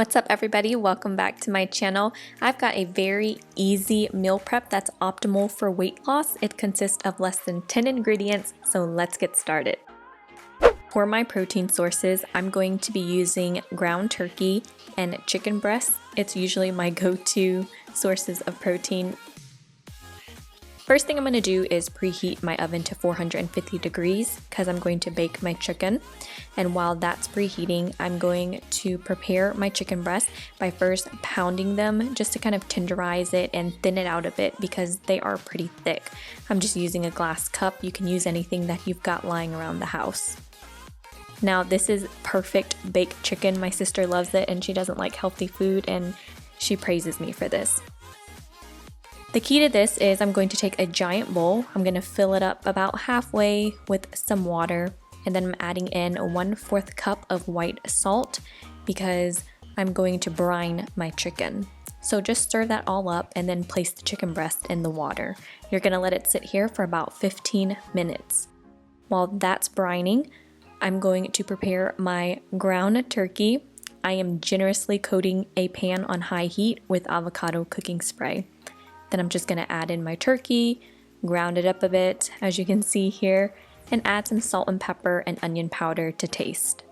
What's up everybody, welcome back to my channel. I've got a very easy meal prep that's optimal for weight loss. It consists of less than 10 ingredients, so let's get started. For my protein sources, I'm going to be using ground turkey and chicken breast. It's usually my go-to sources of protein. First thing I'm going to do is preheat my oven to 450 degrees because I'm going to bake my chicken. And while that's preheating, I'm going to prepare my chicken breast by first pounding them just to kind of tenderize it and thin it out a bit because they are pretty thick. I'm just using a glass cup. You can use anything that you've got lying around the house. Now this is perfect baked chicken. My sister loves it and she doesn't like healthy food and she praises me for this. The key to this is I'm going to take a giant bowl, I'm going to fill it up about halfway with some water, and then I'm adding in 1/4 cup of white salt because I'm going to brine my chicken. So just stir that all up and then place the chicken breast in the water. You're going to let it sit here for about 15 minutes. While that's brining, I'm going to prepare my ground turkey. I am generously coating a pan on high heat with avocado cooking spray. Then I'm just going to add in my turkey, ground it up a bit, as you can see here, and add some salt and pepper and onion powder to taste.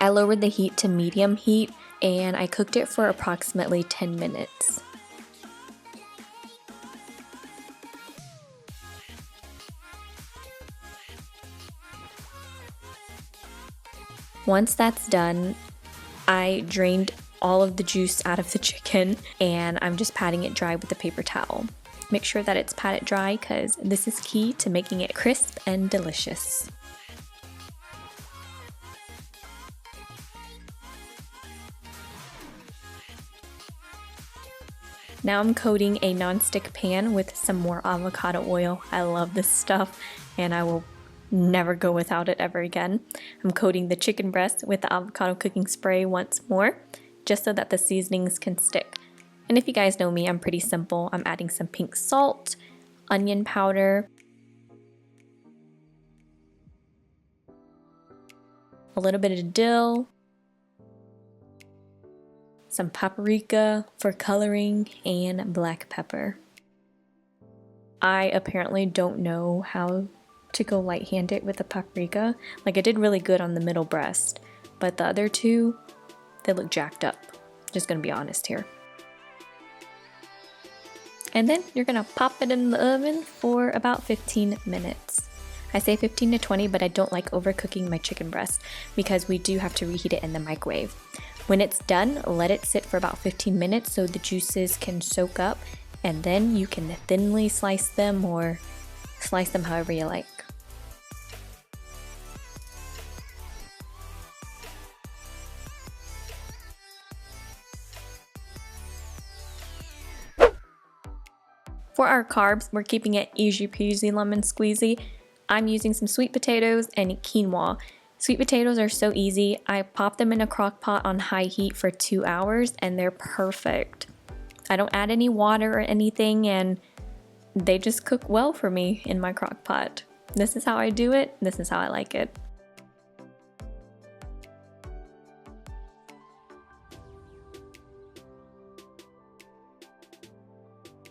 I lowered the heat to medium heat and I cooked it for approximately 10 minutes. Once that's done, I drained all of the juice out of the chicken and I'm just patting it dry with a paper towel. Make sure that it's patted dry because this is key to making it crisp and delicious. Now I'm coating a non-stick pan with some more avocado oil. I love this stuff and I will never go without it ever again. I'm coating the chicken breast with the avocado cooking spray once more, just so that the seasonings can stick. And if you guys know me, I'm pretty simple. I'm adding some pink salt, onion powder, a little bit of dill, some paprika for coloring, and black pepper. I apparently don't know how to go light-handed with the paprika. Like I did really good on the middle breast, but the other two, they look jacked up. Just gonna be honest here. And then you're gonna pop it in the oven for about 15 minutes. I say 15 to 20, but I don't like overcooking my chicken breast because we do have to reheat it in the microwave. When it's done, let it sit for about 15 minutes so the juices can soak up, and then you can thinly slice them or slice them however you like. For our carbs, we're keeping it easy peasy lemon squeezy. I'm using some sweet potatoes and quinoa. Sweet potatoes are so easy. I pop them in a crock pot on high heat for 2 hours and they're perfect. I don't add any water or anything and they just cook well for me in my crock pot. This is how I do it. This is how I like it.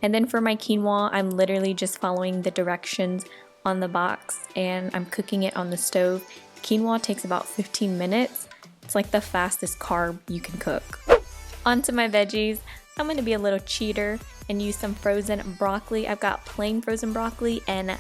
And then for my quinoa, I'm literally just following the directions on the box and I'm cooking it on the stove. Quinoa takes about 15 minutes. It's like the fastest carb you can cook. On to my veggies. I'm going to be a little cheater and use some frozen broccoli. I've got plain frozen broccoli and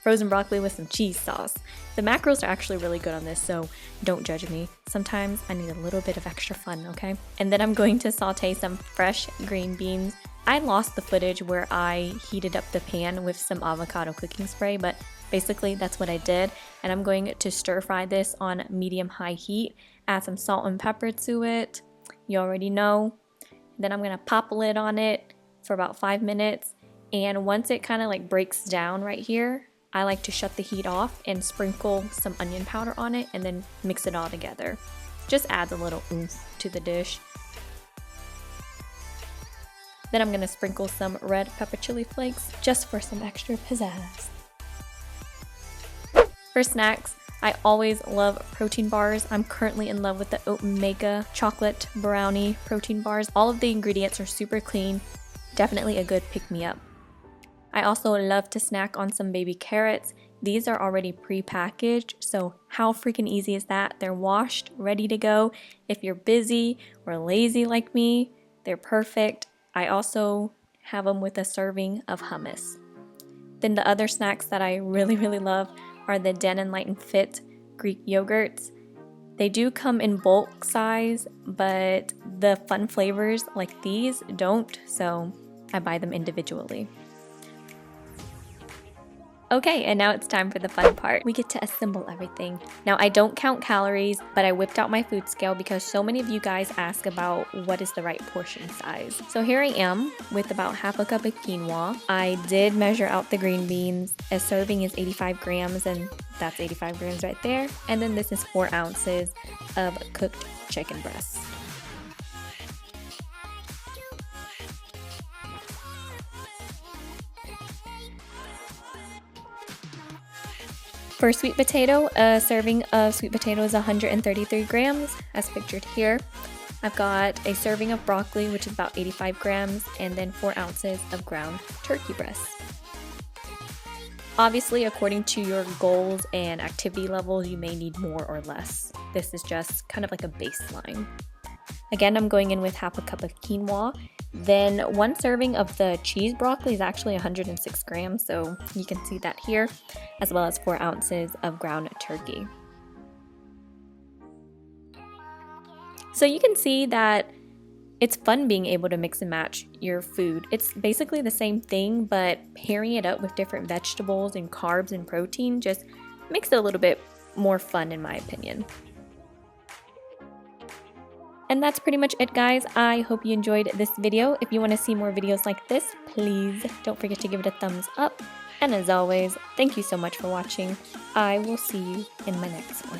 frozen broccoli with some cheese sauce. The macros are actually really good on this, so don't judge me. Sometimes I need a little bit of extra fun, okay? And then I'm going to saute some fresh green beans. I lost the footage where I heated up the pan with some avocado cooking spray, but basically that's what I did. And I'm going to stir fry this on medium-high heat, add some salt and pepper to it. You already know. Then I'm gonna pop a lid on it for about 5 minutes. And once it kind of like breaks down right here, I like to shut the heat off and sprinkle some onion powder on it and then mix it all together. Just adds a little oomph to the dish. Then I'm going to sprinkle some red pepper chili flakes just for some extra pizzazz. For snacks, I always love protein bars. I'm currently in love with the Oatmega chocolate brownie protein bars. All of the ingredients are super clean, definitely a good pick-me-up. I also love to snack on some baby carrots. These are already pre-packaged, so how freaking easy is that? They're washed, ready to go. If you're busy or lazy like me, they're perfect. I also have them with a serving of hummus. Then the other snacks that I really love are the Den & Light and Fit Greek yogurts. They do come in bulk size, but the fun flavors like these don't, so I buy them individually. Okay, and now it's time for the fun part. We get to assemble everything. Now, I don't count calories, but I whipped out my food scale because so many of you guys ask about what is the right portion size. So here I am with about half a cup of quinoa. I did measure out the green beans. A serving is 85 grams, and that's 85 grams right there. And then this is 4 ounces of cooked chicken breasts. For sweet potato, a serving of sweet potato is 133 grams, as pictured here. I've got a serving of broccoli, which is about 85 grams, and then 4 ounces of ground turkey breasts. Obviously, according to your goals and activity levels, you may need more or less. This is just kind of like a baseline. Again, I'm going in with half a cup of quinoa. Then 1 serving of the cheese broccoli is actually 106 grams, so you can see that here, as well as 4 ounces of ground turkey. So you can see that it's fun being able to mix and match your food. It's basically the same thing, but pairing it up with different vegetables and carbs and protein just makes it a little bit more fun in my opinion. And that's pretty much it, guys. I hope you enjoyed this video. If you want to see more videos like this, please don't forget to give it a thumbs up. And as always, thank you so much for watching. I will see you in my next one.